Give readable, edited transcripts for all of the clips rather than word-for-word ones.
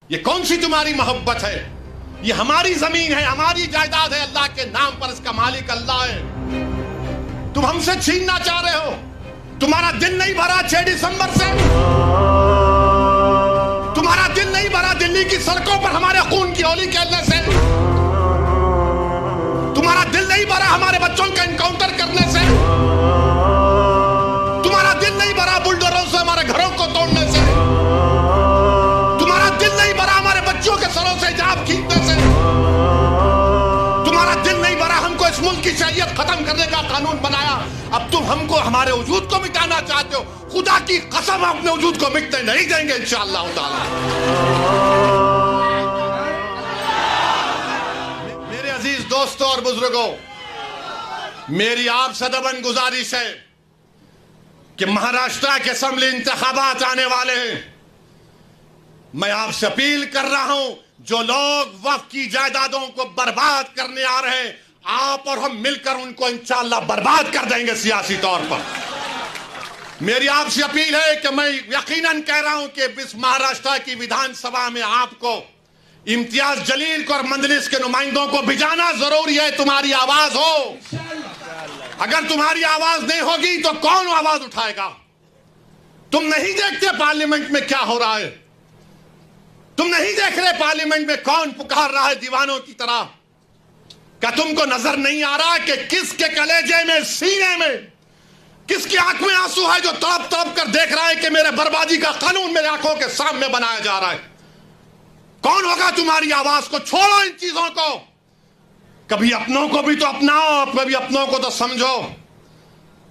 ये कौन सी तुम्हारी मोहब्बत है? ये हमारी जमीन है, हमारी जायदाद है, अल्लाह के नाम पर इसका मालिक अल्लाह है। तुम हमसे छीनना चाह रहे हो। तुम्हारा दिल नहीं भरा 6 दिसंबर से? तुम्हारा दिल नहीं भरा दिल्ली की सड़कों पर हमारे खून की होली खेलने से? तुम्हारा दिल नहीं भरा हमारे बच्चों का एनकाउंटर करने से? तुम्हारा दिल नहीं भरा बुलडोजरों से हमारे घरों को तोड़ने से? तुम्हारा दिल नहीं भरा हमारे बच्चों के सरों से हिजाब खींचने से? तुम्हारा दिल नहीं भरा हमको इस मुल्क की शरीयत खत्म करने का कानून बनाया, अब तुम हमको हमारे वजूद को मिटाना चाहते हो। खुदा की कसम अपने वजूद को मिटने नहीं देंगे इंशाअल्लाह ताला। मेरे अजीज दोस्तों और बुजुर्गों, मेरी आपसे दबन गुजारिश है कि महाराष्ट्र के असेंबली इंतखाबात आने वाले हैं। मैं आपसे अपील कर रहा हूं, जो लोग वक्फ की जायदादों को बर्बाद करने आ रहे हैं, आप और हम मिलकर उनको इंशाअल्लाह बर्बाद कर देंगे सियासी तौर पर। मेरी आपसे अपील है कि मैं यकीनन कह रहा हूं कि इस महाराष्ट्र की विधानसभा में आपको इम्तियाज जलील को और मंजलिस के नुमाइंदों को भिजाना जरूरी है। तुम्हारी आवाज हो, अगर तुम्हारी आवाज नहीं होगी तो कौन आवाज उठाएगा? तुम नहीं देखते पार्लियामेंट में क्या हो रहा है? तुम नहीं देख रहे पार्लियामेंट में कौन पुकार रहा है दीवानों की तरह? क्या तुमको नजर नहीं आ रहा कि किसके कलेजे में, सीने में, किसकी आंख में आंसू है जो तड़प तड़प कर देख रहा है कि मेरे बर्बादी का कानून मेरे आंखों के सामने बनाया जा रहा है? कौन होगा तुम्हारी आवाज को? छोड़ो इन चीजों को। कभी अपनों को भी तो अपनाओ, कभी अपनों को तो समझो।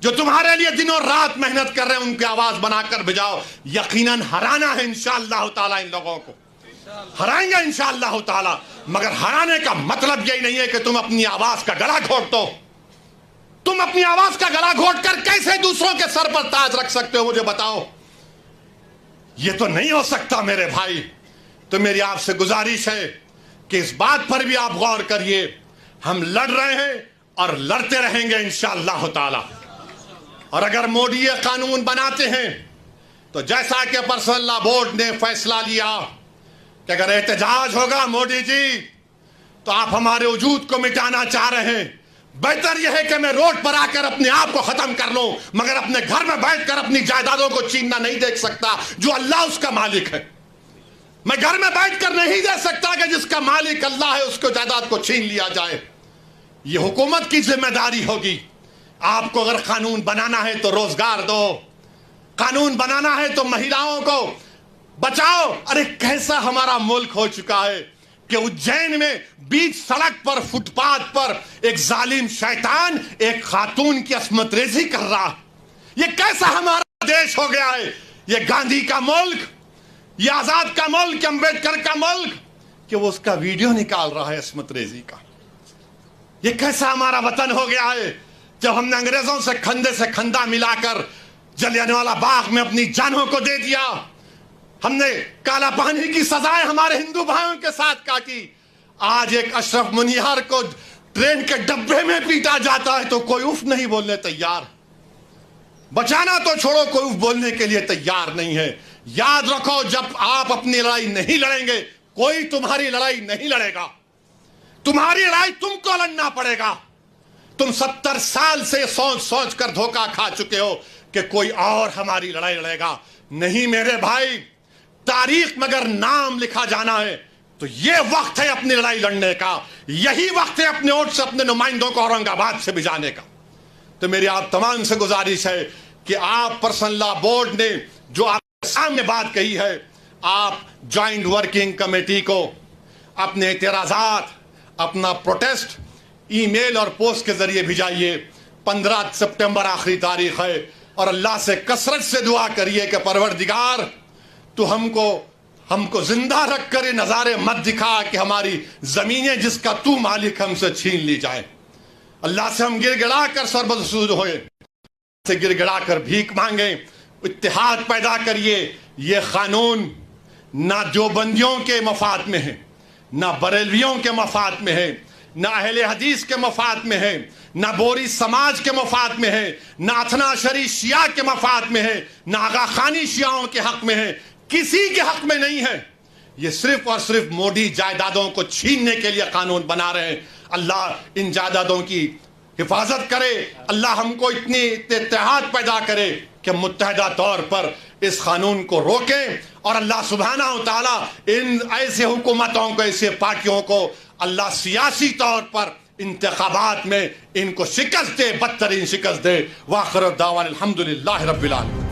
जो तुम्हारे लिए दिनों रात मेहनत कर रहे हैं उनकी आवाज बनाकर भिजाओ। यकीनन हराना है इंशाअल्लाह ताला, इन लोगों को हराएंगे इंशाअल्लाह ताला। मगर हराने का मतलब यही नहीं है कि तुम अपनी आवाज का गला घोट दो। तुम अपनी आवाज का गला घोट कर कैसे दूसरों के सर पर ताज रख सकते हो, मुझे बताओ? यह तो नहीं हो सकता मेरे भाई। तो मेरी आपसे गुजारिश है कि इस बात पर भी आप गौर करिए। हम लड़ रहे हैं और लड़ते रहेंगे इंशाअल्लाह ताला। और अगर मोदी ये कानून बनाते हैं तो जैसा कि पर्सनल लॉ बोर्ड ने फैसला लिया कि अगर एहतजाज होगा मोदी जी तो आप हमारे वजूद को मिटाना चाह रहे हैं, बेहतर यह है कि मैं रोड पर आकर अपने आप को खत्म कर लूं, मगर अपने घर में बैठकर अपनी जायदादों को छीनना नहीं देख सकता जो अल्लाह उसका मालिक है। मैं घर में बैठकर नहीं दे सकता कि जिसका मालिक अल्लाह है उसको जायदाद को छीन लिया जाए। यह हुकूमत की जिम्मेदारी होगी। आपको अगर कानून बनाना है तो रोजगार दो, कानून बनाना है तो महिलाओं को बचाओ। अरे कैसा हमारा मुल्क हो चुका है कि उज्जैन में बीच सड़क पर, फुटपाथ पर एक जालिम शैतान एक खातून की अस्मत रेजी कर रहा। ये कैसा हमारा देश हो गया है? ये गांधी का मुल्क, ये आजाद का मुल्क, अंबेडकर का मुल्क, कि वो उसका वीडियो निकाल रहा है अस्मत रेजी का। ये कैसा हमारा वतन हो गया है जब हमने अंग्रेजों से खंदा मिलाकर जलियांवाला बाग में अपनी जानों को दे दिया। हमने काला पानी की सजाएं हमारे हिंदू भाइयों के साथ काटी। आज एक अशरफ मुनियार को ट्रेन के डब्बे में पीटा जाता है तो कोई उफ नहीं बोलने तैयार। बचाना तो छोड़ो, कोई उफ बोलने के लिए तैयार नहीं है। याद रखो, जब आप अपनी लड़ाई नहीं लड़ेंगे कोई तुम्हारी लड़ाई नहीं लड़ेगा। तुम्हारी लड़ाई तुमको लड़ना पड़ेगा। तुम 70 साल से सोच सोच कर धोखा खा चुके हो कि कोई और हमारी लड़ाई लड़ेगा। नहीं मेरे भाई, तारीख में अगर नाम लिखा जाना है तो यह वक्त है अपनी लड़ाई लड़ने का। यही वक्त है अपने वोट से अपने नुमाइंदों को औरंगाबाद से भिजाने का। तो मेरी आप तमाम से गुजारिश है कि आप पर्सनल लॉ बोर्ड ने जो आपके सामने बात कही है, आप ज्वाइंट वर्किंग कमेटी को अपने एतराजात, अपना प्रोटेस्ट ईमेल और पोस्ट के जरिए भिजाइए। 15 सितंबर आखिरी तारीख है और अल्लाह से कसरत से दुआ करिए कि परवरदिगार तो हमको जिंदा रख कर ये नजारे मत दिखा कि हमारी जमीनें जिसका तू मालिक हमसे छीन ली जाए। अल्लाह से हम गिड़गिड़ा कर सरबसूद होए, से गिड़गिड़ा कर भीख मांगे। इत्तेहाद पैदा करिए। ये कानून ना देवबंदियों के मफाद में है, ना बरेलवियों के मफाद में है, ना अहले हदीस के मफाद में है, ना बोरी समाज के मफाद में है, ना अथना शरी शिया के मफाद में है, ना आगा खानी शियाओं के हक में है। किसी के हक में नहीं है। ये सिर्फ और सिर्फ मोदी जायदादों को छीनने के लिए कानून बना रहे हैं। अल्लाह इन जायदादों की हिफाजत करे, अल्लाह हमको इतनी इत्तेहाद पैदा करे कि मुत्तहदा तौर पर इस कानून को रोकें, और अल्लाह सुब्हानहू व तआला इन ऐसे हुकूमतों को, ऐसे पार्टियों को अल्लाह सियासी तौर पर इंतखाबात में इनको शिकस्त दे, बदतरीन शिकस्त दे। वाखिर दावाना अल्हम्दुलिल्लाहि रब्बिल आलमीन।